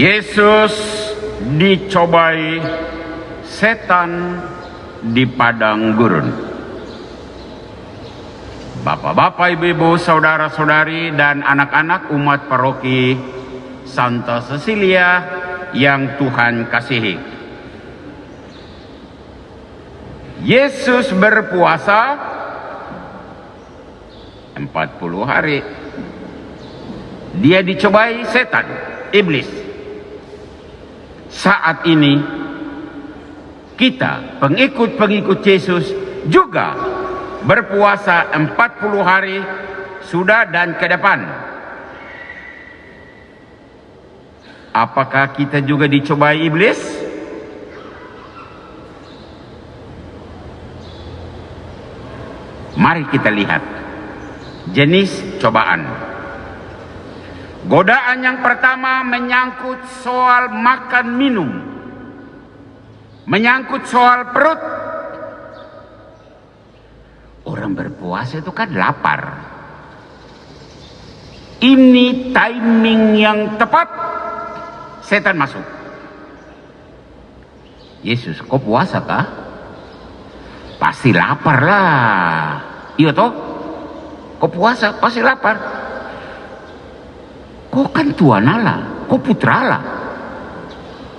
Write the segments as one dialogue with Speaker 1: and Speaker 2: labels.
Speaker 1: Yesus dicobai setan di padang gurun. Bapak-bapak, ibu-ibu, saudara-saudari, dan anak-anak umat paroki Santa Cecilia yang Tuhan kasihi. Yesus berpuasa 40 hari. Dia dicobai setan, iblis. Saat ini kita, pengikut-pengikut Yesus, juga berpuasa 40 hari sudah dan ke depan. Apakah kita juga dicobai iblis? Mari kita lihat jenis cobaan. Godaan yang pertama menyangkut soal makan minum, menyangkut soal perut. Orang berpuasa itu kan lapar. Ini timing yang tepat, setan masuk. Yesus, kau puasa kah? Pasti lapar lah. Iya toh? Kau puasa pasti lapar. Kau kan Tuhan Allah, kau putra Allah.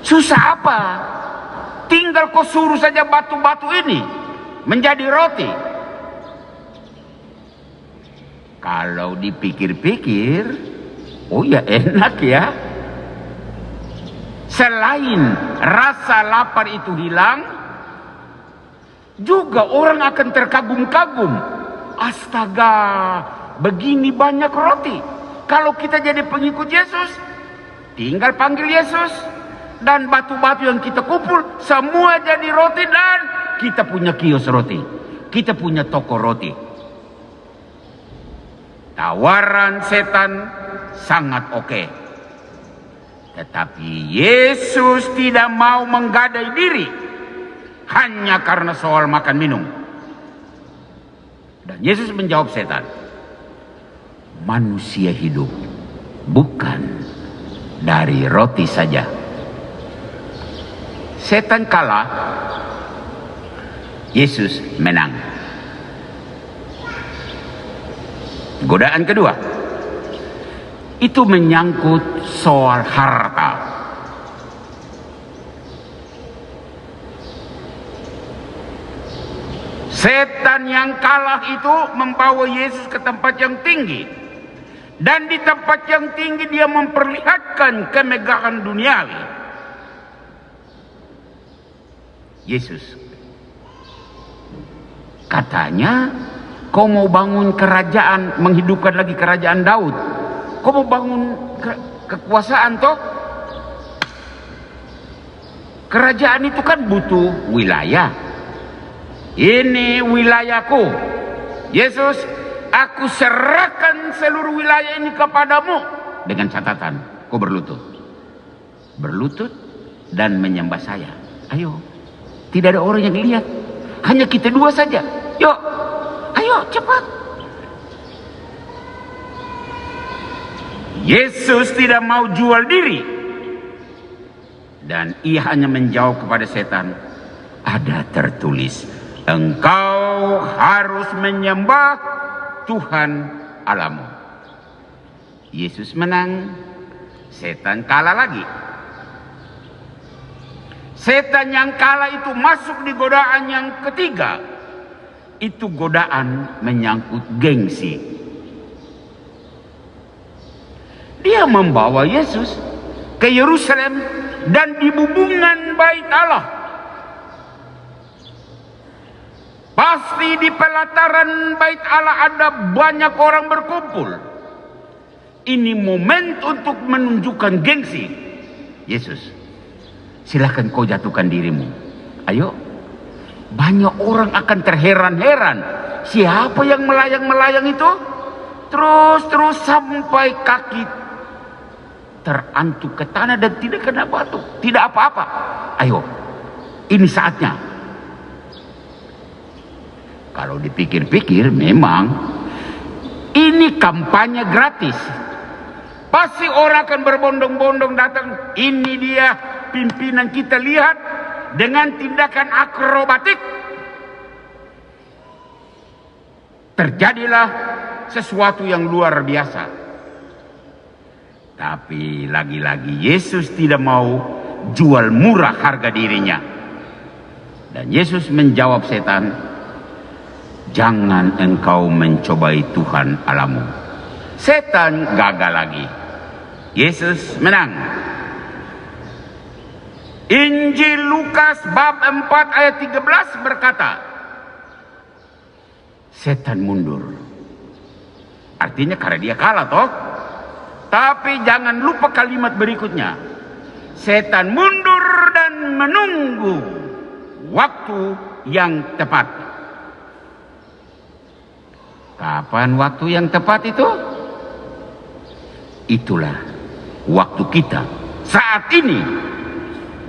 Speaker 1: Susah apa? Tinggal kau suruh saja batu-batu ini menjadi roti. Kalau dipikir-pikir, oh ya enak ya. Selain rasa lapar itu hilang, juga orang akan terkagum-kagum. Astaga, begini banyak roti. Kalau kita jadi pengikut Yesus, tinggal panggil Yesus, dan batu-batu yang kita kumpul semua jadi roti, dan kita punya kios roti, kita punya toko roti. Tawaran setan sangat oke. Tetapi Yesus tidak mau menggadai diri hanya karena soal makan minum. Dan Yesus menjawab setan, manusia hidup bukan dari roti saja. Setan kalah, Yesus menang. Godaan kedua itu menyangkut soal harta. Setan yang kalah itu membawa Yesus ke tempat yang tinggi. Dan di tempat yang tinggi dia memperlihatkan kemegahan duniawi. Yesus, katanya kau mau bangun kerajaan, menghidupkan lagi kerajaan Daud. Kau mau bangun kekuasaan toh? Kerajaan itu kan butuh wilayah. Ini wilayahku. Yesus, aku serahkan seluruh wilayah ini kepadamu. Dengan catatan, kau berlutut. Berlutut dan menyembah saya. Ayo. Tidak ada orang yang lihat. Hanya kita dua saja. Yuk. Ayo cepat. Yesus tidak mau jual diri. Dan ia hanya menjawab kepada setan. Ada tertulis, engkau harus menyembah Tuhan Allahmu. Yesus menang, setan kalah lagi. Setan yang kalah itu masuk di godaan yang ketiga. Itu godaan menyangkut gengsi. Dia membawa Yesus ke Yerusalem dan di bubungan bait Allah. Pasti di pelataran bait Allah ada banyak orang berkumpul. Ini momen untuk menunjukkan gengsi. Yesus, silahkan kau jatuhkan dirimu. Ayo. Banyak orang akan terheran-heran. Siapa yang melayang-melayang itu? Terus sampai kaki terantuk ke tanah dan tidak kena batu. Tidak apa-apa. Ayo. Ini saatnya. Kalau dipikir-pikir memang ini kampanye gratis. Pasti orang akan berbondong-bondong datang. Ini dia pimpinan kita, lihat dengan tindakan akrobatik. Terjadilah sesuatu yang luar biasa. Tapi lagi-lagi Yesus tidak mau jual murah harga dirinya. Dan Yesus menjawab setan, jangan engkau mencobai Tuhan Allahmu. Setan gagal lagi. Yesus menang. Injil Lukas bab 4 ayat 13 berkata, setan mundur. Artinya karena dia kalah toh. Tapi jangan lupa kalimat berikutnya. Setan mundur dan menunggu waktu yang tepat. Kapan waktu yang tepat itu? Itulah waktu kita saat ini.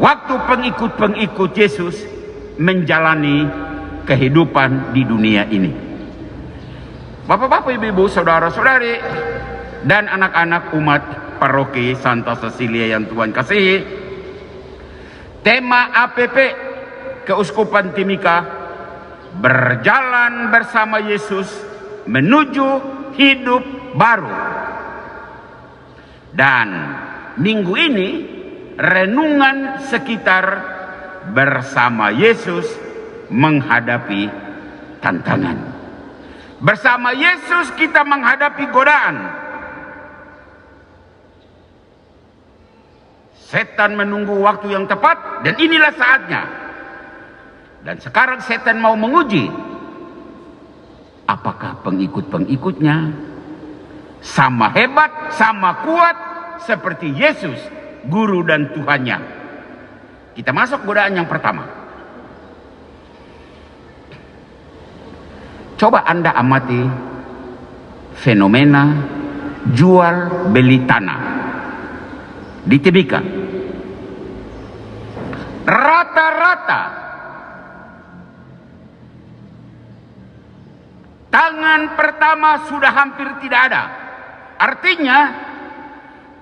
Speaker 1: Waktu pengikut-pengikut Yesus menjalani kehidupan di dunia ini. Bapak-bapak, ibu-ibu, saudara-saudari, dan anak-anak umat paroki Santa Cecilia yang Tuhan kasihi, tema APP Keuskupan Timika, berjalan bersama Yesus menuju hidup baru. Dan minggu ini renungan sekitar bersama Yesus menghadapi tantangan. Bersama Yesus kita menghadapi godaan. Setan menunggu waktu yang tepat dan inilah saatnya. Dan sekarang setan mau menguji apakah pengikut-pengikutnya sama hebat, sama kuat seperti Yesus, guru dan Tuhannya. Kita masuk godaan yang pertama. Coba Anda amati fenomena jual beli tanah di Timika. Rata-rata tangan pertama sudah hampir tidak ada. Artinya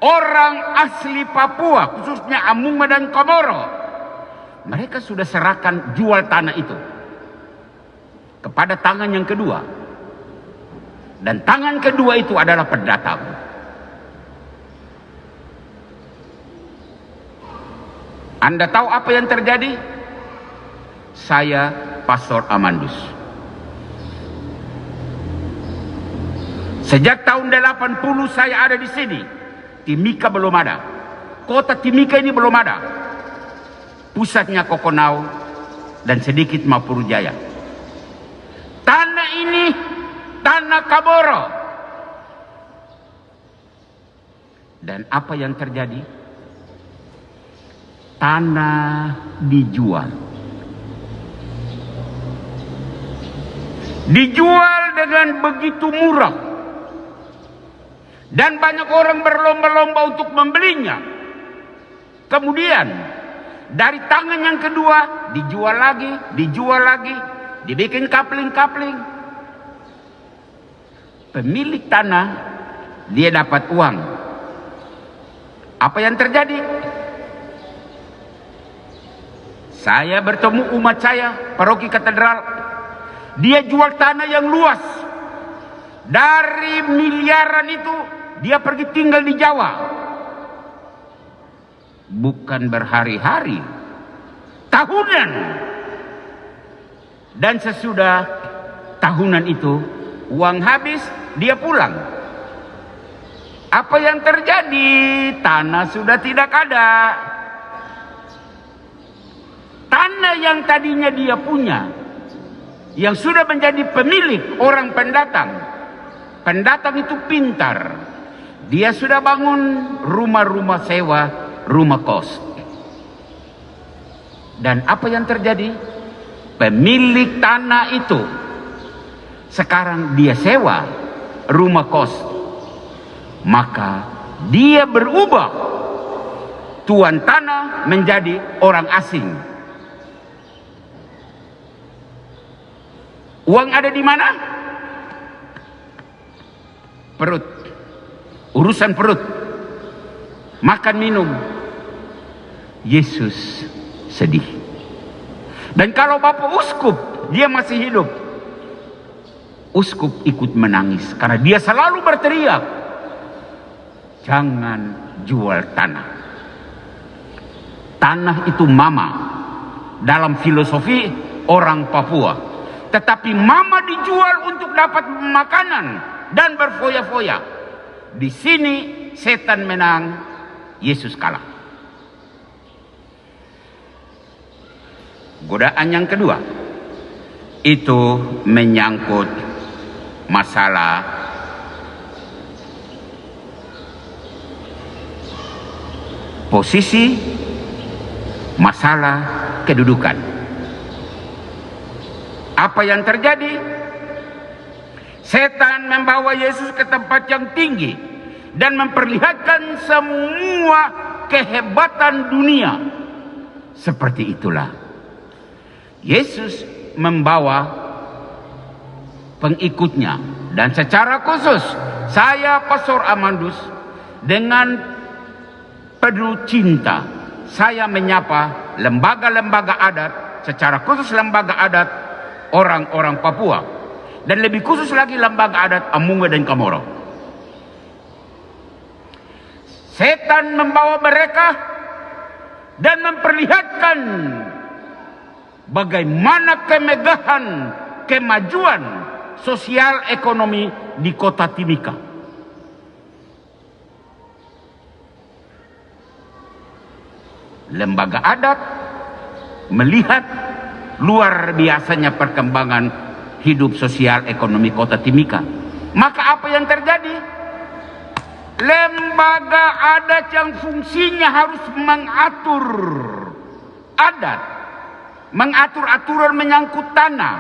Speaker 1: orang asli Papua, khususnya Amuma dan Komoro, mereka sudah serahkan jual tanah itu kepada tangan yang kedua. Dan tangan kedua itu adalah pendatang. Anda tahu apa yang terjadi? Saya Pastor Amandus. Sejak tahun 80 saya ada di sini. Timika belum ada. Kota Timika ini belum ada. Pusatnya Kokonau dan sedikit Mapurujaya. Tanah ini tanah Kaboro. Dan apa yang terjadi? Tanah dijual. Dijual dengan begitu murah. Dan banyak orang berlomba-lomba untuk membelinya. Kemudian dari tangan yang kedua dijual lagi, dibikin kapling-kapling. Pemilik tanah dia dapat uang. Apa yang terjadi? Saya bertemu umat saya, paroki katedral. Dia jual tanah yang luas. Dari miliaran itu dia pergi tinggal di Jawa. Bukan berhari-hari, tahunan. Dan sesudah tahunan itu uang habis, dia pulang. Apa yang terjadi? Tanah sudah tidak ada. Tanah yang tadinya dia punya, yang sudah menjadi pemilik orang pendatang. Pendatang itu pintar. Dia sudah bangun rumah-rumah sewa, rumah kos. Dan apa yang terjadi? Pemilik tanah itu sekarang dia sewa rumah kos. Maka dia berubah. Tuan tanah menjadi orang asing. Uang ada di mana? Perut. Urusan perut. makan minum. Yesus sedih. Dan kalau Bapak Uskup dia masih hidup, Uskup ikut menangis karena dia selalu berteriak, jangan jual tanah. Tanah itu mama dalam filosofi orang Papua. Tetapi mama dijual untuk dapat makanan dan berfoya-foya. Di sini setan menang, Yesus kalah. Godaan yang kedua itu menyangkut masalah posisi, masalah kedudukan. Apa yang terjadi? Setan membawa Yesus ke tempat yang tinggi dan memperlihatkan semua kehebatan dunia. Seperti itulah Yesus membawa pengikutnya, dan secara khusus saya Pastor Amandus dengan penuh cinta saya menyapa lembaga-lembaga adat, secara khusus lembaga adat orang-orang Papua, dan lebih khusus lagi lembaga adat Amunga dan Kamoro. Setan membawa mereka dan memperlihatkan bagaimana kemegahan, kemajuan sosial ekonomi di kota Timika. Lembaga adat melihat luar biasanya perkembangan hidup sosial ekonomi kota Timika. Maka apa yang terjadi? Lembaga adat yang fungsinya harus mengatur adat, mengatur aturan menyangkut tanah,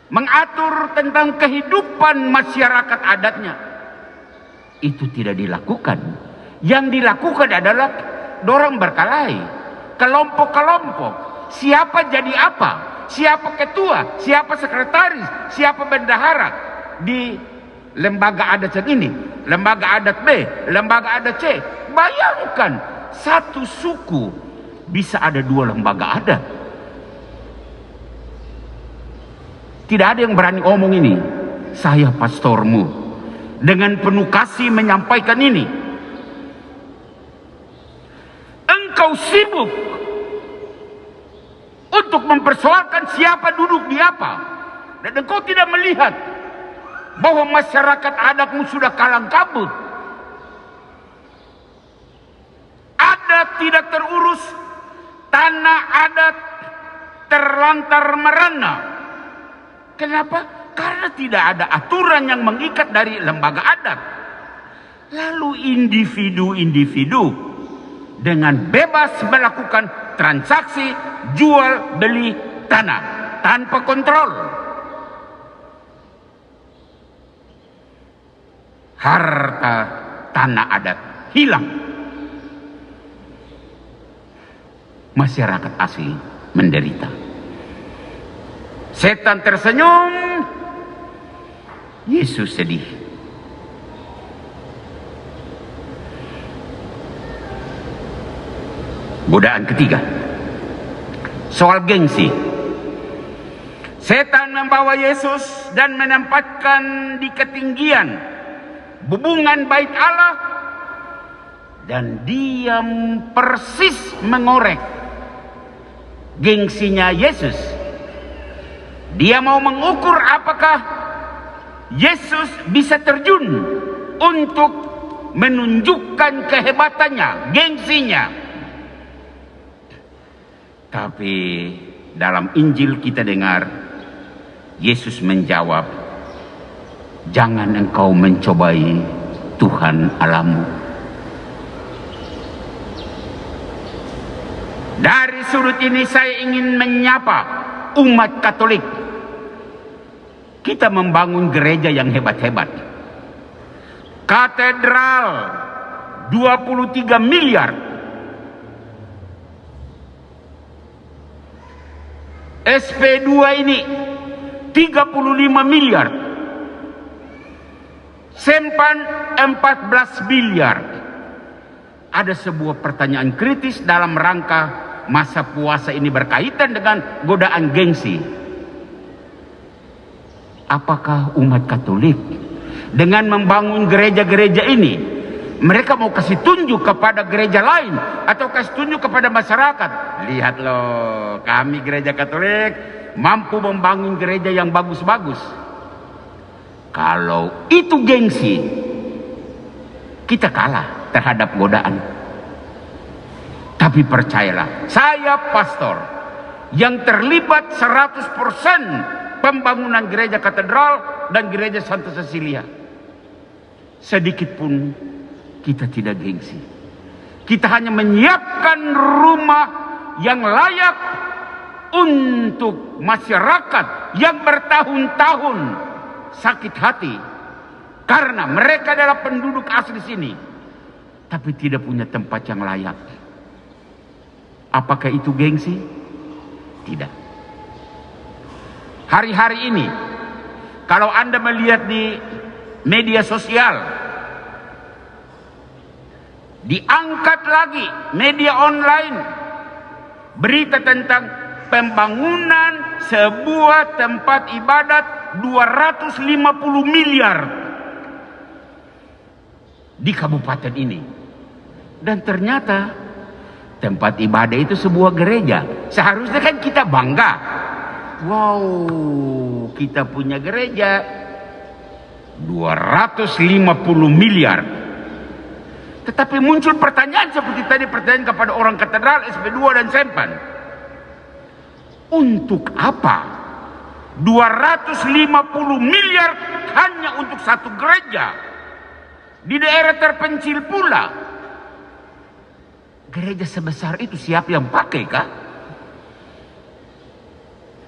Speaker 1: mengatur tentang kehidupan masyarakat adatnya, itu tidak dilakukan. Yang dilakukan adalah dorong berkelahi, kelompok-kelompok, siapa jadi apa, siapa ketua, siapa sekretaris, siapa bendahara di lembaga adat yang ini, lembaga adat B, lembaga adat C. Bayangkan satu suku bisa ada 2 lembaga adat. Tidak ada yang berani omong ini. Saya pastormu dengan penuh kasih menyampaikan ini. Engkau sibuk untuk mempersoalkan siapa duduk di apa, dan engkau tidak melihat bahwa masyarakat adatmu sudah kalang kabut. Adat tidak terurus, tanah adat terlantar merana. Kenapa? Karena tidak ada aturan yang mengikat dari lembaga adat. Lalu individu-individu dengan bebas melakukan transaksi jual beli tanah tanpa kontrol. Harta tanah adat hilang. Masyarakat asli menderita. Setan tersenyum, Yesus sedih. Godaan ketiga, soal gengsi. Setan membawa Yesus dan menempatkan di ketinggian bubungan bait Allah, dan dia persis mengorek gengsinya Yesus. Dia mau mengukur apakah Yesus bisa terjun untuk menunjukkan kehebatannya, gengsinya. Tapi dalam Injil kita dengar Yesus menjawab, jangan engkau mencobai Tuhan Allahmu. Dari sudut ini saya ingin menyapa umat Katolik. Kita membangun gereja yang hebat-hebat. Katedral 23 miliar. SP2 ini 35 miliar. Sempan 14 miliar. ada sebuah pertanyaan kritis dalam rangka masa puasa ini berkaitan dengan godaan gengsi. Apakah umat Katolik dengan membangun gereja-gereja ini, mereka mau kasih tunjuk kepada gereja lain atau kasih tunjuk kepada masyarakat? Lihat loh, kami gereja Katolik mampu membangun gereja yang bagus-bagus. Kalau itu gengsi, kita kalah terhadap godaan. Tapi percayalah, saya pastor yang terlibat 100% pembangunan gereja katedral dan gereja Santa Cecilia. Sedikit pun kita tidak gengsi. Kita hanya menyiapkan rumah yang layak untuk masyarakat yang bertahun-tahun sakit hati karena mereka adalah penduduk asli sini, tapi tidak punya tempat yang layak. Apakah itu gengsi? Tidak. Hari-hari ini, kalau Anda melihat di media sosial, diangkat lagi media online berita tentang pembangunan sebuah tempat ibadat 250 miliar di kabupaten ini. Dan ternyata tempat ibadah itu sebuah gereja. Seharusnya kan kita bangga. Wow, kita punya gereja 250 miliar. Tetapi muncul pertanyaan seperti tadi, pertanyaan kepada orang katedral, SP2 dan Sempan. Untuk apa 250 miliar hanya untuk satu gereja di daerah terpencil pula? Gereja sebesar itu siapa yang pakai kah?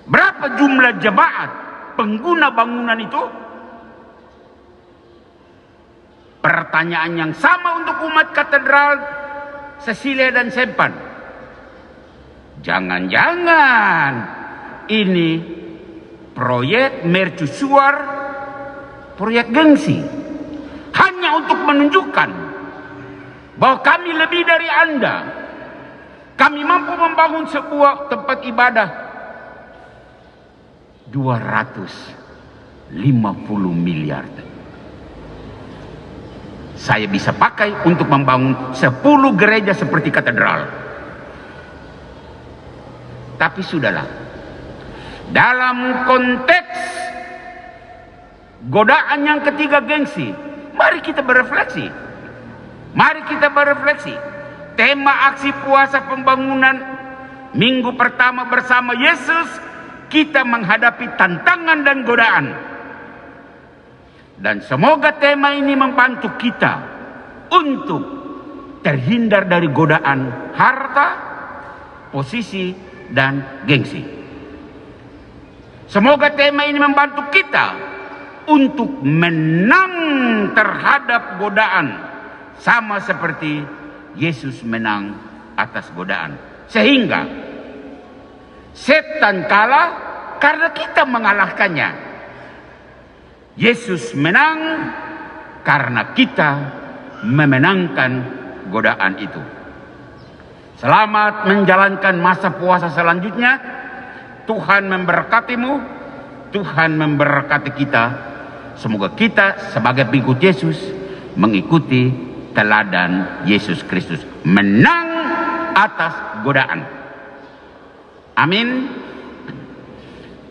Speaker 1: Berapa jumlah jemaat pengguna bangunan itu? Pertanyaan yang sama untuk umat katedral Cecilia dan Sempan. Jangan-jangan ini proyek mercusuar, proyek gengsi, hanya untuk menunjukkan bahwa kami lebih dari Anda. Kami mampu membangun sebuah tempat ibadah 250 miliar. Saya bisa pakai untuk membangun 10 gereja seperti katedral. Tapi sudahlah, dalam konteks godaan yang ketiga gengsi, mari kita berefleksi. Mari kita berefleksi. Tema aksi puasa pembangunan minggu pertama bersama Yesus, kita menghadapi tantangan dan godaan. Dan semoga tema ini membantu kita untuk terhindar dari godaan harta, posisi, dan gengsi. Semoga tema ini membantu kita untuk menang terhadap godaan, sama seperti Yesus menang atas godaan, sehingga setan kalah karena kita mengalahkannya. Yesus menang karena kita memenangkan godaan itu. Selamat menjalankan masa puasa selanjutnya. Tuhan memberkatimu, Tuhan memberkati kita. Semoga kita sebagai pengikut Yesus mengikuti teladan Yesus Kristus, menang atas godaan. Amin.